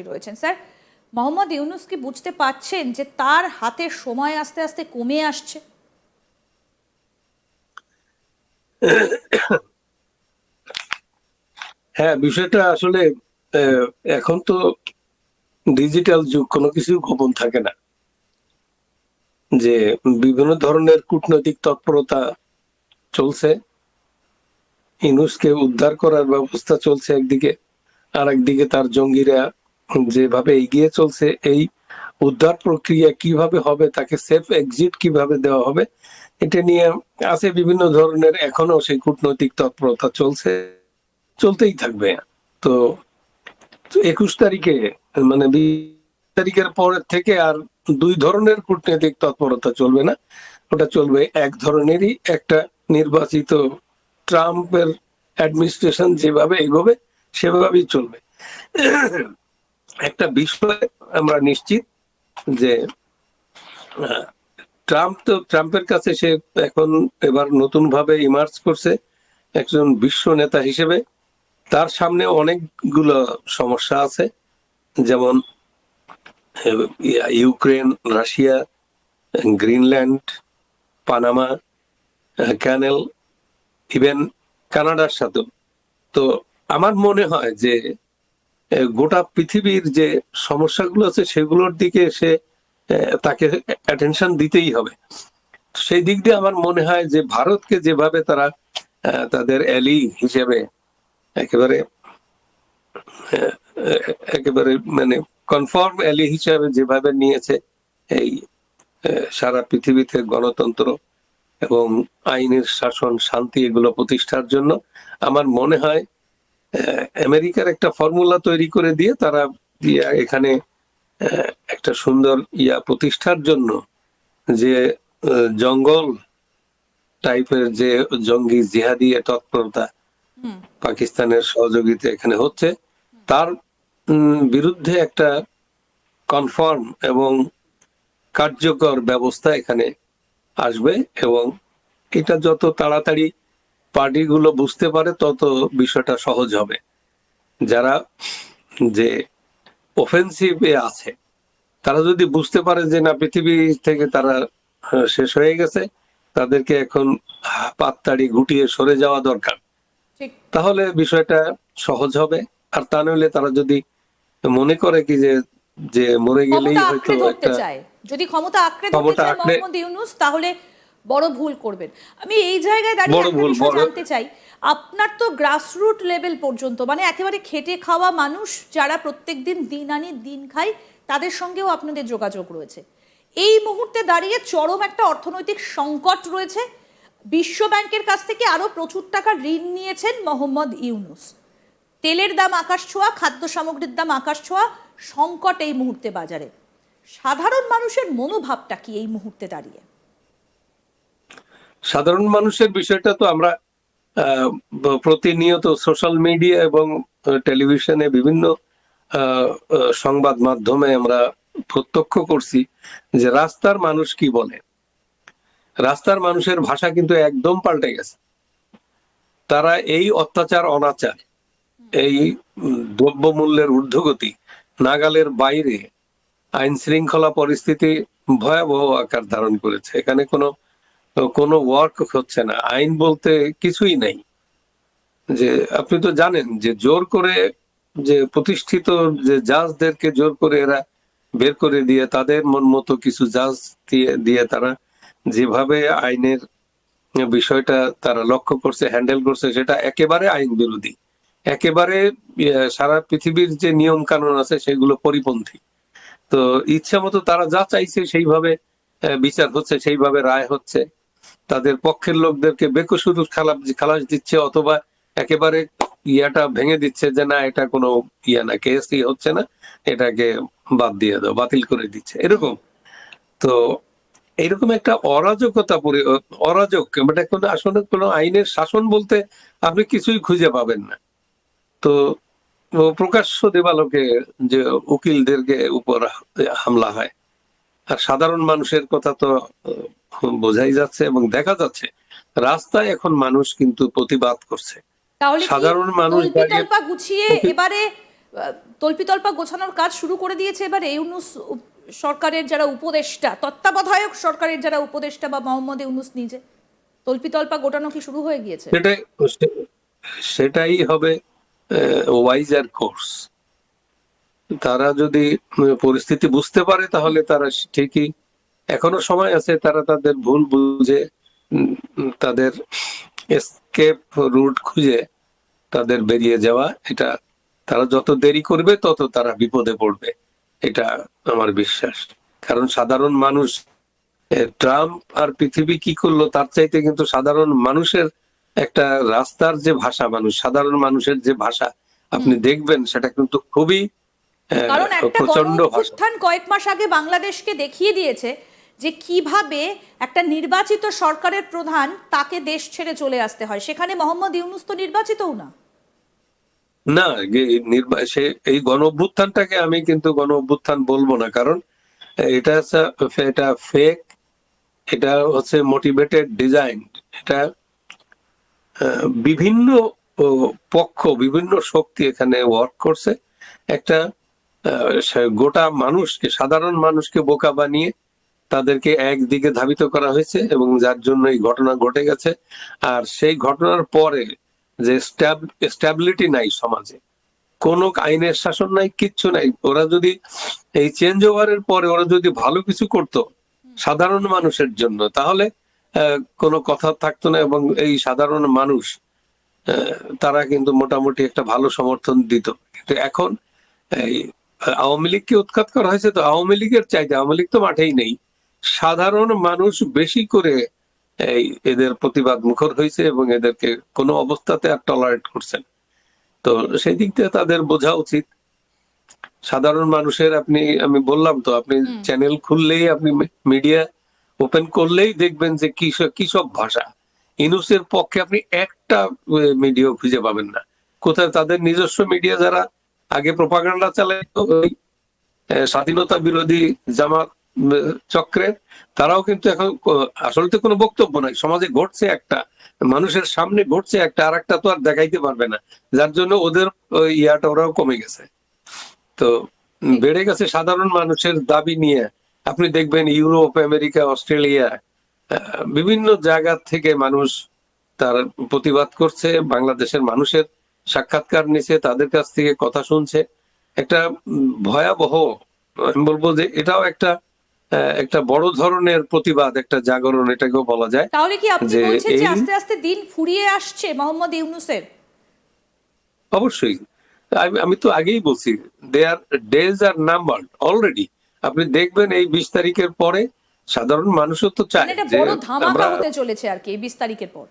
রয়েছেন। স্যার, মোহাম্মদ ইউনূস কি বুঝতে পারছেন যে তার হাতের সময় আস্তে আস্তে কমে আসছে? হ্যাঁ, বিষয়টা আসলে এখন তো ডিজিটাল যুগ, কোনো কিছু গোপন থাকে না। যে বিভিন্ন ধরনের কূটনৈতিক তৎপরতা চলছে, ইউনূসকে উদ্ধার করার ব্যবস্থা চলছে একদিকে, আর একদিকে তার জঙ্গিরা যেভাবে এগিয়ে চলছে, এই উদ্ধার প্রক্রিয়া কিভাবে হবে, তাকে সেফ এক্সিট কিভাবে দেওয়া হবে, এটা নিয়ে আছে বিভিন্ন ধরনের এখনো সেই কূটনৈতিক তৎপরতা চলছে, চলতেই থাকবে। তো 21 তারিখে মানে 20 তারিখের পরের থেকে আর দুই ধরনের কূটনৈতিক তৎপরতা চলবে না, ওটা চলবে এক ধরনেরই, একটা নির্বাচিত ট্রাম্পের অ্যাডমিনিস্ট্রেশন যেভাবে এগোবে সেভাবেই চলবে। একটা বিষয় আমরা নিশ্চিত যে ট্রাম্পের কাছে সে এখন এবার নতুন ভাবে ইমার্জ করছে একজন বিশ্ব নেতা হিসেবে। তার সামনে অনেকগুলো সমস্যা আছে, যেমন ইউক্রেন, রাশিয়া, গ্রিনল্যান্ড, পানামা ক্যানেল, ইভেন কানাডার সাথেও। তো আমার মনে হয় যে গোটা পৃথিবীর যে সমস্যাগুলো আছে সেগুলোর দিকে সে তাকে অ্যাটেনশন দিতেই হবে। সেই দিক দিয়ে আমার মনে হয় যে ভারতকে যেভাবে তারা তাদের অ্যালি হিসেবে একেবারে একেবারে মানে কনফার্ম অ্যালি হিসেবে যেভাবে নিয়েছে এই সারা পৃথিবীতে গণতন্ত্র এবং আইনের শাসন, শান্তি এগুলো প্রতিষ্ঠার জন্য, আমার মনে হয় আমেরিকার একটা ফর্মুলা তৈরি করে দিয়ে তারা এখানে একটা সুন্দর প্রতিষ্ঠার জন্য যে জঙ্গল টাইপের যে জঙ্গি জিহাদি তৎপরতা পাকিস্তানের সহযোগিতা এখানে হচ্ছে, তার বিরুদ্ধে একটা কনফার্ম এবং কার্যকর ব্যবস্থা এখানে আসবে। এবং এটা যত তাড়াতাড়ি পার্টিগুলো বুঝতে পারে তত বিষয়টা সহজ হবে। যারা যে অফেন্সিভে আছে তারা যদি বুঝতে পারে যে না, পৃথিবী থেকে তারা শেষ হয়ে গেছে, তাদেরকে এখন পাততাড়ি গুটিয়ে সরে যাওয়া দরকার, তাহলে বিষয়টা সহজ হবে। আর তা নইলে তারা যদি মনে করে কি যে যে মরে গেলেই হয়তো একটা যদি ক্ষমতা আঁকড়ে ধরতে চায় মোহাম্মদ ইউনূস, তাহলে বড় ভুল করবেন। আমি এই জায়গায় দাঁড়িয়ে একটা বিষয় জানতে চাই, আপনার তো গ্রাসরুট লেভেল পর্যন্ত, মানে একেবারে খেটে খাওয়া মানুষ যারা প্রত্যেকদিন দিন আনি দিন খায়, তাদের সঙ্গেও আপনাদের যোগাযোগ রয়েছে। এই মুহূর্তে দাঁড়িয়ে চরম একটা অর্থনৈতিক সংকট রয়েছে, বিশ্ব ব্যাংকের কাছ থেকে আরো প্রচুর টাকা ঋণ নিয়েছেন মোহাম্মদ ইউনূস, তেলের দাম আকাশ ছোঁয়া, খাদ্য সামগ্রীর দাম আকাশ ছোঁয়া, সংকট এই মুহূর্তে বাজারে। সাধারণ মানুষের মনোভাবটা কি এই মুহূর্তে দাঁড়িয়ে? সাধারণ মানুষের বিষয়টা তো আমরা প্রতিনিয়ত সোশ্যাল মিডিয়া এবং টেলিভিশনে বিভিন্ন সংবাদ মাধ্যমে আমরা প্রত্যক্ষ করছি যে রাস্তার মানুষ কি বলে। রাস্তার মানুষের ভাষা কিন্তু একদম পাল্টে গেছে। তারা এই অত্যাচার, অনাচার, এই দ্রব্যমূল্যের ঊর্ধ্বগতি, নাগালের বাইরে আইন শৃঙ্খলা পরিস্থিতি ভয়াবহ আকার ধারণ করেছে। এখানে কোনো ওয়ার্ক হচ্ছে না, আইন বলতে কিছুই নাই। যে আপনি তো জানেন যে জোর করে যে প্রতিষ্ঠিত যে জাজদেরকে জোর করে এরা বের করে দিয়ে তাদের মন মতো কিছু জাজ দিয়ে তারা যেভাবে আইনের বিষয়টা তারা লক্ষ্য করছে, হ্যান্ডেল করছে, সেটা একেবারে আইন বিরোধী, একেবারে সারা পৃথিবীর যে নিয়ম কানুন আছে সেগুলো পরিপন্থী। তো ইচ্ছা মতো তারা যা চাইছে সেইভাবে বিচার হচ্ছে, সেইভাবে রায় হচ্ছে। তাদের পক্ষের লোকদেরকে বেকসুর খালাস দিচ্ছে, অথবা একেবারে ভেঙে দিচ্ছে যে না, এটা কোনো না, কেসই হচ্ছে না, এটাকে বাদ দিয়ে দাও, বাতিল করে দিচ্ছে, এরকম। তো এইরকম একটা অরাজক মানে আসলে কোনো আইনের শাসন বলতে আপনি কিছুই খুঁজে পাবেন না। তো প্রকাশ্য দেবালোকে যে উকিলদেরকে উপর হামলা হয়, আর সাধারণ মানুষের কথা তো বোঝাই যাচ্ছে এবং দেখা যাচ্ছে রাস্তায় এখন মানুষ কিন্তু প্রতিবাদ করছে। তাহলে সাধারণ মানুষ গুছিয়ে এবারে তল্পিতল্পা গোছানোর কাজ শুরু করে দিয়েছে এবার ইউনূস সরকারের যারা উপদেষ্টা, তত্ত্বাবধায়ক সরকারের যারা উপদেষ্টা বা মোহাম্মদ ইউনূস নিজে? তল্পিতল্পা গোটানো কি শুরু হয়ে গিয়েছে? সেটাই হবে ওয়াইজার কোর্স। তারা যদি পরিস্থিতি বুঝতে পারে তাহলে তারা ঠিকই, এখনো সময় আছে, তারা তাদের ভুল বুঝে তাদের এসকেপ রুট খুঁজে তাদের বেরিয়ে যাওয়া, এটা তারা যত দেরি করবে তত তারা বিপদে পড়বে, এটা আমার বিশ্বাস। কারণ সাধারণ মানুষ, ট্রাম্প আর পৃথিবী কি করলো তার চাইতে কিন্তু সাধারণ মানুষের একটা রাস্তার যে ভাষা, সাধারণ মানুষের যে ভাষা আপনি দেখবেন, সেটা কিন্তু খুবই কারণ একটা প্রচন্ড ভাষা। গণঅভ্যুত্থান কয়েক মাস আগে বাংলাদেশকে দেখিয়ে দিয়েছে যে কিভাবে একটা নির্বাচিত সরকারের প্রধান তাকে দেশ ছেড়ে চলে আসতে হয়। সেখানে মোহাম্মদ ইউনূস তো নির্বাচিতও না। না, এই গণ অভ্যুত্থানটাকে আমি কিন্তু গণ অভ্যুত্থান বলবো না, কারণ এটা ফেক, এটা হচ্ছে মোটিভেটেড ডিজাইন। এটা বিভিন্ন পক্ষ, বিভিন্ন শক্তি এখানে ওয়ার্ক করছে। একটা গোটা মানুষকে, সাধারণ মানুষকে বোকা বানিয়ে তাদেরকে একদিকে ধাবিত করা হয়েছে, এবং যার জন্য এই ঘটনা ঘটে গেছে। আর সেই ঘটনার পরে যে স্ট্যাবিলিটি নাই সমাজে, কোনো আইনের শাসন নাই, কিচ্ছু নাই। ওরা যদি এই চেঞ্জ ওভারের পরে ওরা যদি ভালো কিছু করত সাধারণ মানুষের জন্য, তাহলে কোনো কথা থাকতো না, এবং এই সাধারণ মানুষ তারা কিন্তু মোটামুটি একটা ভালো সমর্থন দিত। কিন্তু এখন এই আওয়ামী লীগকে উৎখাত করা হয়েছে, তো আওয়ামী লীগের চাইতে, আওয়ামী লীগ তো মাঠেই নেই, সাধারণ মানুষ বেশি করে এদের প্রতিবাদ মুখর হয়েছে, এবং এদেরকে কোনো অবস্থাতে আর টলারেট করছেন। তো সেই দিক থেকে তাদের বোঝা উচিত। সাধারণ মানুষের, আমি বললাম তো, আপনি চ্যানেল খুললেই, আপনি মিডিয়া ওপেন করলেই দেখবেন যে কিসব ভাষা। ইউনূসের পক্ষে আপনি একটা মিডিয়া খুঁজে পাবেন না। কোথায় তাদের নিজস্ব মিডিয়া যারা আগে প্রোপাগান্ডা চালাইতো, ওই স্বাধীনতা বিরোধী জামাত চক্রের, তারাও কিন্তু এখন আসলে তো কোনো বক্তব্য নাই, সমাজে ঘটছে একটা, মানুষের সামনে ঘটছে একটা, আর একটা তো আর দেখাইতে পারবে না, যার জন্য ওদের ইয়াটা ওরাও কমে গেছে। তো বেড়ে গেছে সাধারণ মানুষের দাবি নিয়ে। আপনি দেখবেন ইউরোপ, আমেরিকা, অস্ট্রেলিয়া, বিভিন্ন জায়গা থেকে মানুষ তার প্রতিবাদ করছে, বাংলাদেশের মানুষের সাক্ষাৎকার নিছে, তাদের কাছ থেকে কথা শুনছে। একটা ভয়াবহ, আমি বলবো যে এটাও একটা বড় ধরনের প্রতিবাদ, একটা জাগরণ এটাকেও বলা যায়। তাহলে কি আপনি বলছেন যে আস্তে আস্তে দিন ফুরিয়ে আসছে মোহাম্মদ ইউনূসের? অবশ্যই, আমি তো আগেই বলছি, their days are numbered already. আপনি দেখবেন এই 20 তারিখের পরে সাধারণ মানুষও তো চায় এটা যে বড় ধামাকা আমরা, হতে চলেছে আর কি 20 তারিখের পর।